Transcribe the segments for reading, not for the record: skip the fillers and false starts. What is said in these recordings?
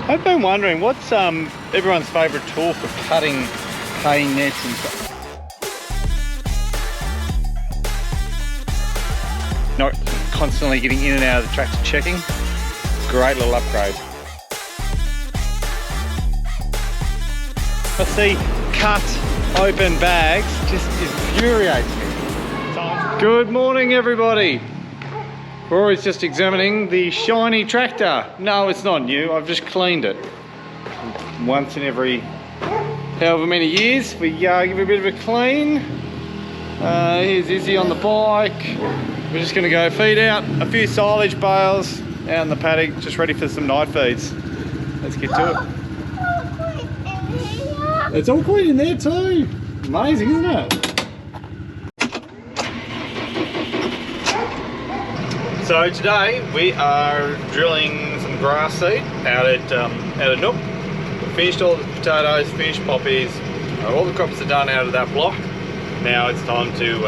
I've been wondering, what's everyone's favourite tool for cutting hay nets and stuff? Not constantly getting in and out of the tractor checking. Great little upgrade. I see cut open bags just infuriates me. Good morning, everybody. Rory's just examining the shiny tractor. No, it's not new. I've just cleaned it. Once in every however many years, we give it a bit of a clean. Here's Izzy on the bike. We're just going to go feed out a few silage bales out in the paddock, just ready for some night feeds. Let's get to it. It's all clean in there too. Amazing, isn't it? So today we are drilling some grass seed out at Nook. We finished all the potatoes, finished poppies, all the crops are done out of that block. Now it's time to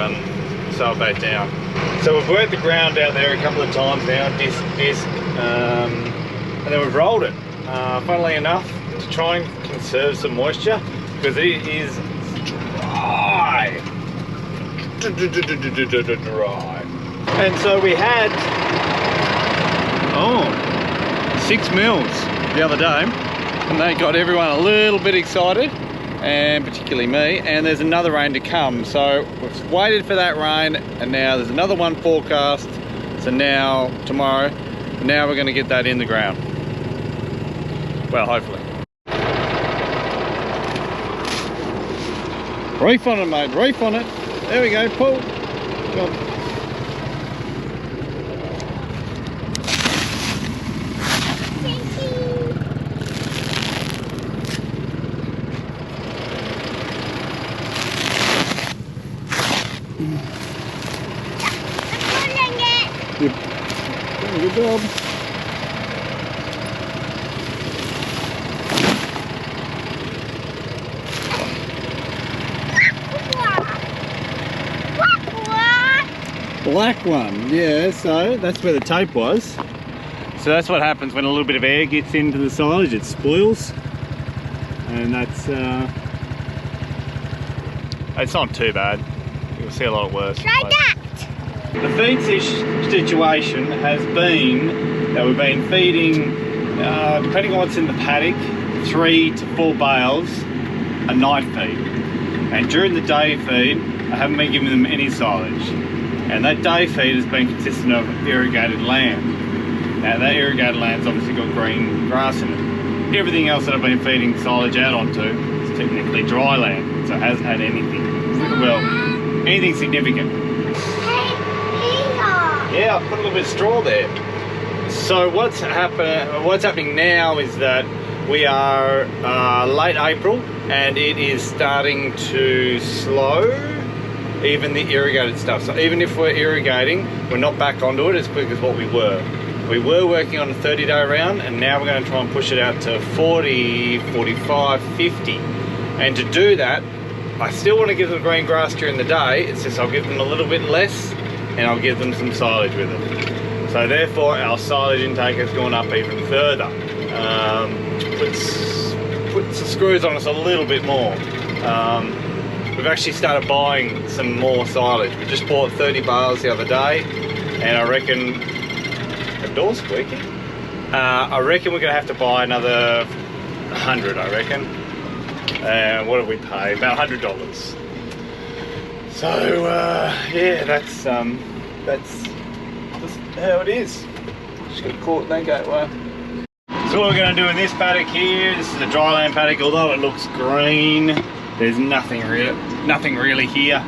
sow it back down. So we've worked the ground out there a couple of times now, disc, and then we've rolled it. Funnily enough, to try and conserve some moisture, because it is dry. Dry. And so we had 6 mils the other day, and they got everyone a little bit excited, and particularly me. And there's another rain to come, so we've waited for that rain, and now there's another one forecast. So now tomorrow, now we're going to get that in the ground. Well, hopefully. Reef on it, mate. Reef on it. There we go. Pull. Go on. Yep. Good job. Black one, yeah, so that's where the tape was. So that's what happens when a little bit of air gets into the silage, it spoils. And that's, it's not too bad. You'll see a lot worse. Try that! The feed situation has been that we've been feeding, depending on what's in the paddock, 3 to 4 bales a night feed. And during the day feed, I haven't been giving them any silage. And that day feed has been consistent of irrigated land. Now that irrigated land's obviously got green grass in it. Everything else that I've been feeding silage out onto is technically dry land, so it hasn't had anything, well, anything significant. Yeah, I put a little bit of straw there. So what's happening now is that we are late April, and it is starting to slow even the irrigated stuff. So even if we're irrigating, we're not back onto it as quick as what we were. We were working on a 30-day round, and now we're going to try and push it out to 40, 45, 50. And to do that, I still want to give them green grass during the day. It's just I'll give them a little bit less, and I'll give them some silage with it. So therefore our silage intake has gone up even further. Puts the screws on us a little bit more. We've actually started buying some more silage. We just bought 30 bales the other day, and I reckon, the door's squeaking. I reckon we're gonna have to buy another 100, I reckon. And what did we pay? About $100. So yeah, that's just how it is. Just got caught that gateway. So what we're going to do in this paddock here, this is a dryland paddock. Although it looks green, there's nothing really here.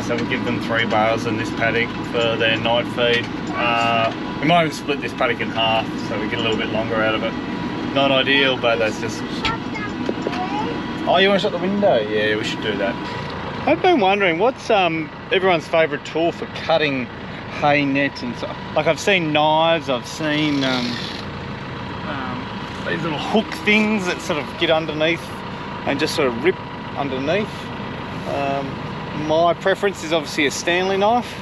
So we'll give them 3 bales in this paddock for their night feed. We might even split this paddock in half so we get a little bit longer out of it. Not ideal, but that's just. Oh, you want to shut the window? Yeah, we should do that. I've been wondering, what's everyone's favourite tool for cutting hay nets and stuff? Like, I've seen knives, I've seen these little hook things that sort of get underneath and just sort of rip underneath. My preference is obviously a Stanley knife.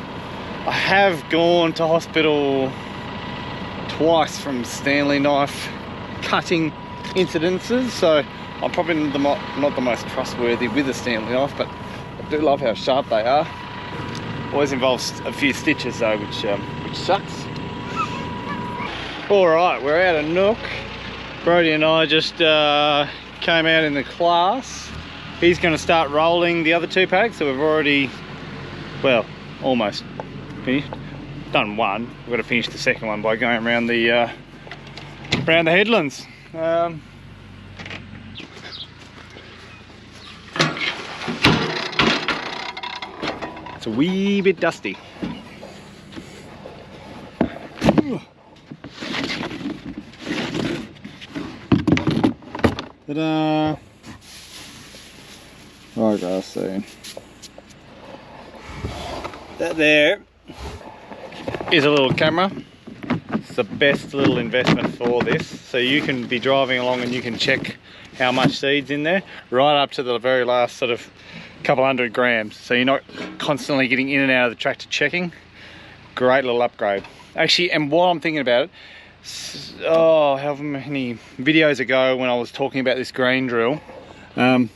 I have gone to hospital twice from Stanley knife cutting incidences, so I'm probably not the most trustworthy with a Stanley knife, but I do love how sharp they are. Always involves a few stitches though, which sucks. All right, we're out of Nook. Brody and I just came out in the class. He's going to start rolling the other 2 paddocks, so we've already, well, almost finished. Done one. We've got to finish the second one by going around the headlands. It's a wee bit dusty. Ta-da! Right, guys, so that there is a little camera. It's the best little investment for this. So you can be driving along and you can check how much seed's in there, right up to the very last sort of couple 100 grams. So you're not constantly getting in and out of the tractor checking. Great little upgrade. Actually, and while I'm thinking about it, oh, how many videos ago when I was talking about this grain drill, we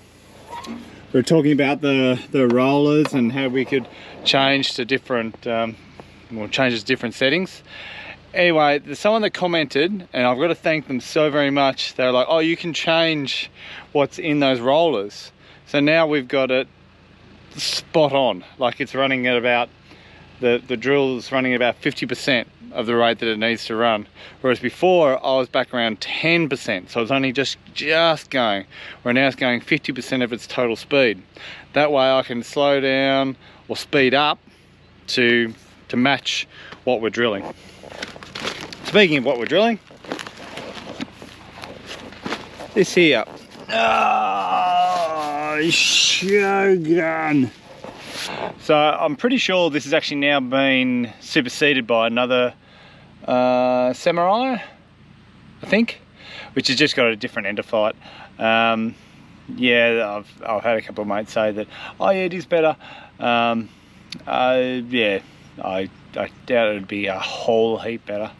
were talking about the rollers and how we could change to different, change to different settings. Anyway, there's someone that commented, and I've got to thank them so very much. They're like, oh, you can change what's in those rollers. So now we've got it spot on. Like it's running at about, the drill's running about 50% of the rate that it needs to run. Whereas before I was back around 10%. So it's only just going, where now it's going 50% of its total speed. That way I can slow down or speed up to match what we're drilling. Speaking of what we're drilling, this here. Oh, Shogun. So I'm pretty sure this has actually now been superseded by another Samurai, I think, which has just got a different end of fight. Yeah, I've had a couple of mates say that, oh yeah, it is better. Yeah, I doubt it'd be a whole heap better.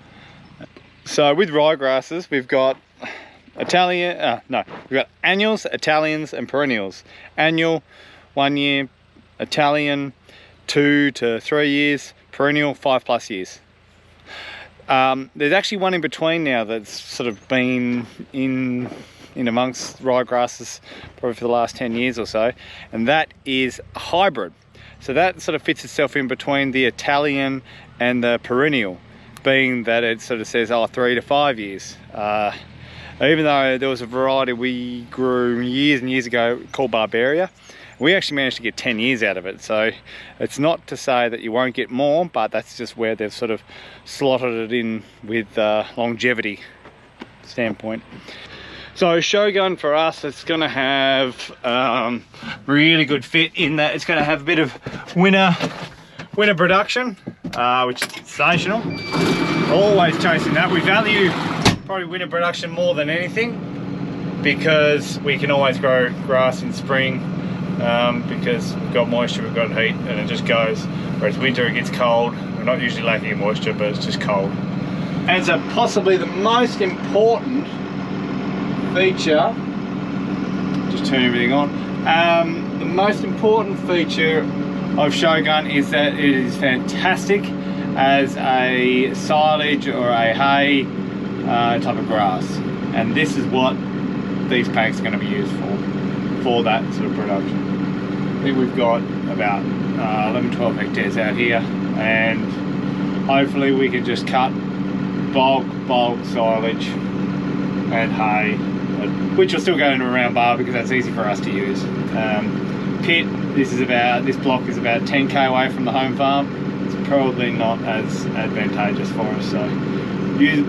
So with ryegrasses, we've got we've got annuals, Italians and perennials. Annual, 1 year, Italian, 2 to 3 years, perennial, 5+ years. There's actually one in between now that's sort of been in amongst ryegrasses probably for the last 10 years or so, and that is a hybrid. So that sort of fits itself in between the Italian and the perennial, being that it sort of says, oh, 3 to 5 years. Even though there was a variety we grew years and years ago called Barbaria, we actually managed to get 10 years out of it. So it's not to say that you won't get more, but that's just where they've sort of slotted it in with longevity standpoint. So Shogun for us, it's going to have really good fit in that it's going to have a bit of winter production, which is sensational. Always chasing that. We value probably winter production more than anything, because we can always grow grass in spring, because we've got moisture, we've got heat, and it just goes. Whereas winter, it gets cold. We're not usually lacking in moisture, but it's just cold. And so possibly the most important feature, just turn everything on, the most important feature of Shogun is that it is fantastic as a silage or a hay type of grass, and this is what these paddocks are going to be used for that sort of production. I think we've got about 11-12 hectares out here, and hopefully we can just cut bulk silage and hay, which will still go into a round bar because that's easy for us to use. Pit, this block is about 10k away from the home farm. It's probably not as advantageous for us, so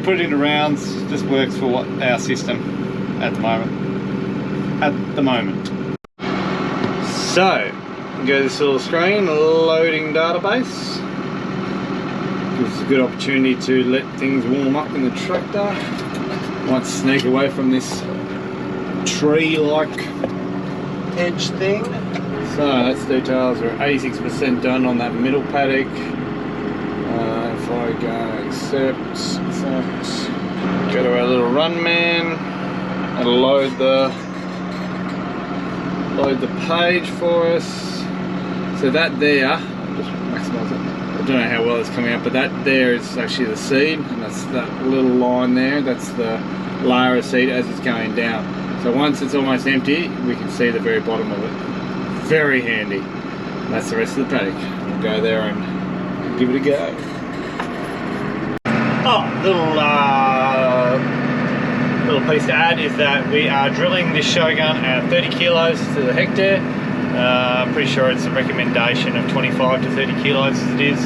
put it into rounds, just works for what our system at the moment. So go to this little screen, loading database. Gives us a good opportunity to let things warm up in the tractor. Might sneak away from this tree-like edge thing. So that's details. We're 86% done on that middle paddock. If I go accept, go to our little run man. and load the page for us. So that there, I'll just maximise it. I don't know how well it's coming out, but that there is actually the seed, and that's that little line there. That's the layer of seed as it's going down. So once it's almost empty, we can see the very bottom of it. Very handy. That's the rest of the paddock. We'll go there and give it a go. Oh, little piece to add is that we are drilling this Shogun at 30 kilos to the hectare. I'm pretty sure it's a recommendation of 25 to 30 kilos as it is.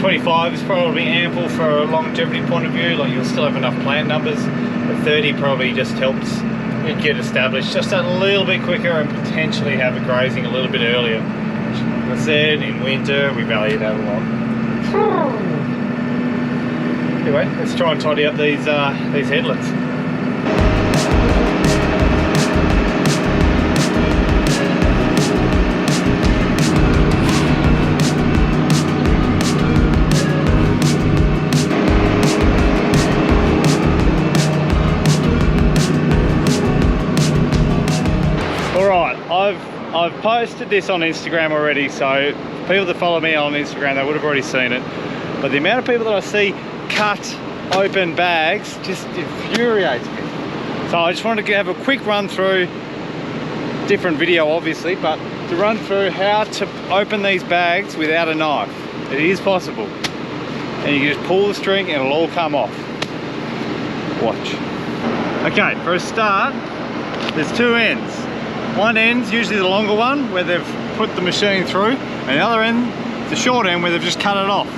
25 is probably ample for a longevity point of view, like you'll still have enough plant numbers, but 30 probably just helps it get established just a little bit quicker and potentially have it grazing a little bit earlier. Like I said, in winter we value that a lot. Anyway, let's try and tidy up these headlets. I've posted this on Instagram already, so people that follow me on Instagram, they would have already seen it. But the amount of people that I see cut open bags just infuriates me. So I just wanted to have a quick run through, different video obviously, but to run through how to open these bags without a knife. It is possible. And you can just pull the string and it'll all come off. Watch. Okay, for a start, there's two ends. One end's usually the longer one where they've put the machine through, and the other end, the short end where they've just cut it off.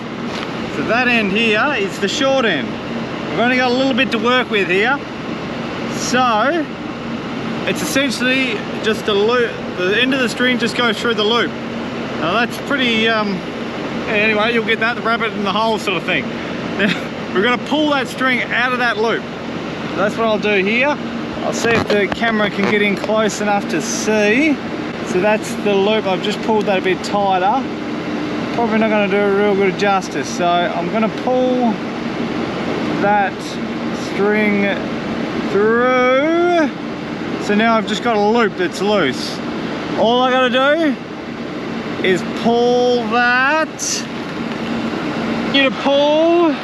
So that end here is the short end. We've only got a little bit to work with here. So it's essentially just a loop. The end of the string just goes through the loop. Now that's pretty, anyway, you'll get that, the rabbit in the hole sort of thing. Now, we're gonna pull that string out of that loop. So that's what I'll do here. I'll see if the camera can get in close enough to see. So that's the loop. I've just pulled that a bit tighter. Probably not going to do a real good justice. So I'm going to pull that string through. So now I've just got a loop that's loose. All I got to do is pull that. You to pull.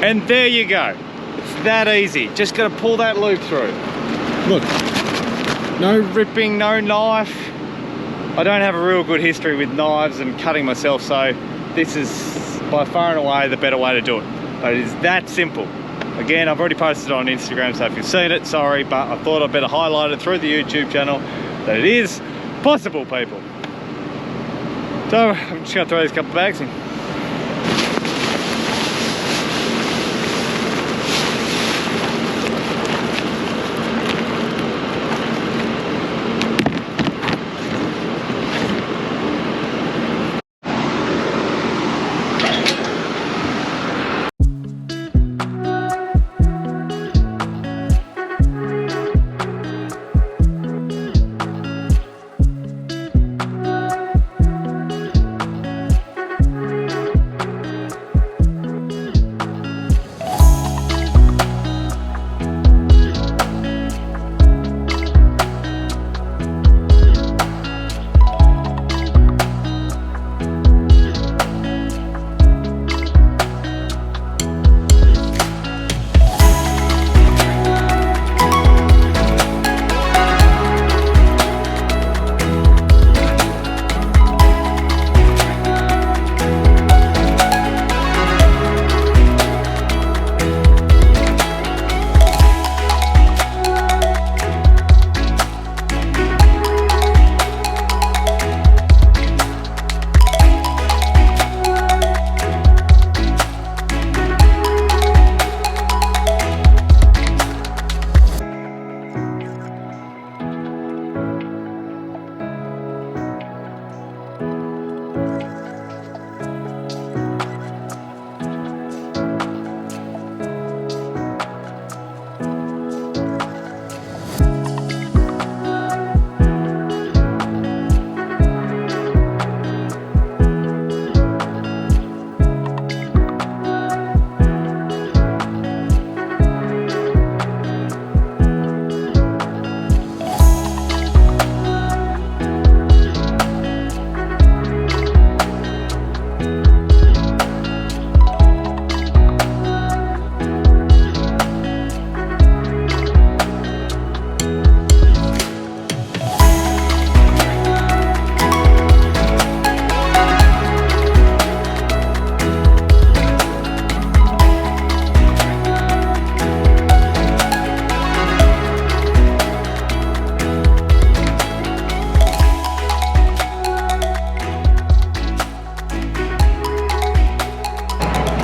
And there you go. It's that easy. Just gotta pull that loop through. Look, no ripping, no knife. I don't have a real good history with knives and cutting myself, so this is by far and away the better way to do it. But it is that simple. Again, I've already posted it on Instagram, so if you've seen it, sorry, but I thought I'd better highlight it through the YouTube channel that it is possible, people. So I'm just gonna throw these couple of bags in.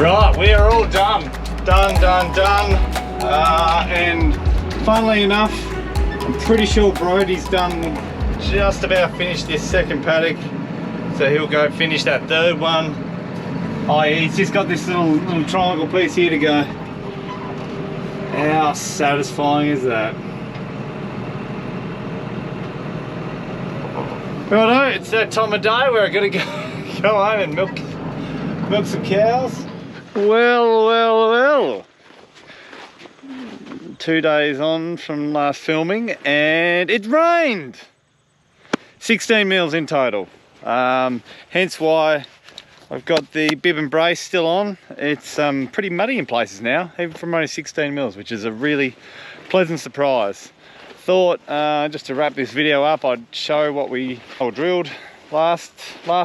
Right, we are all done. Done. And funnily enough, I'm pretty sure Brody's done just about finished this second paddock. So he'll go finish that third one. Oh yeah, he's just got this little triangle piece here to go. How satisfying is that? Righto, it's that time of day where I gotta go home and milk some cows. Well. 2 days on from last filming and it rained. 16 mils in total. Hence why I've got the bib and brace still on. It's pretty muddy in places now, even from only 16 mils, which is a really pleasant surprise. Thought just to wrap this video up, I'd show what we drilled last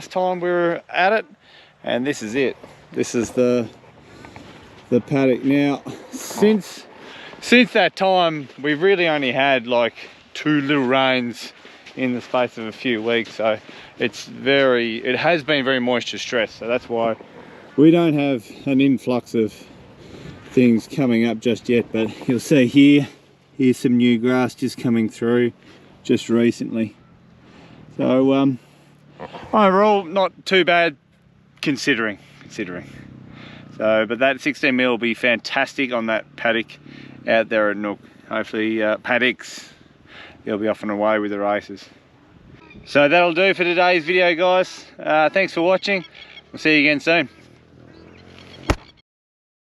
time we were at it, and this is it. This is the paddock. Now, since that time, we've really only had like 2 little rains in the space of a few weeks, so it has been very moisture stressed, so that's why we don't have an influx of things coming up just yet. But you'll see here's some new grass just coming through just recently. So overall not too bad considering. So, but that 16 mil will be fantastic on that paddock out there at Nook. Hopefully paddocks, they'll be off and away with the races. So that'll do for today's video, guys. Thanks for watching. We'll see you again soon.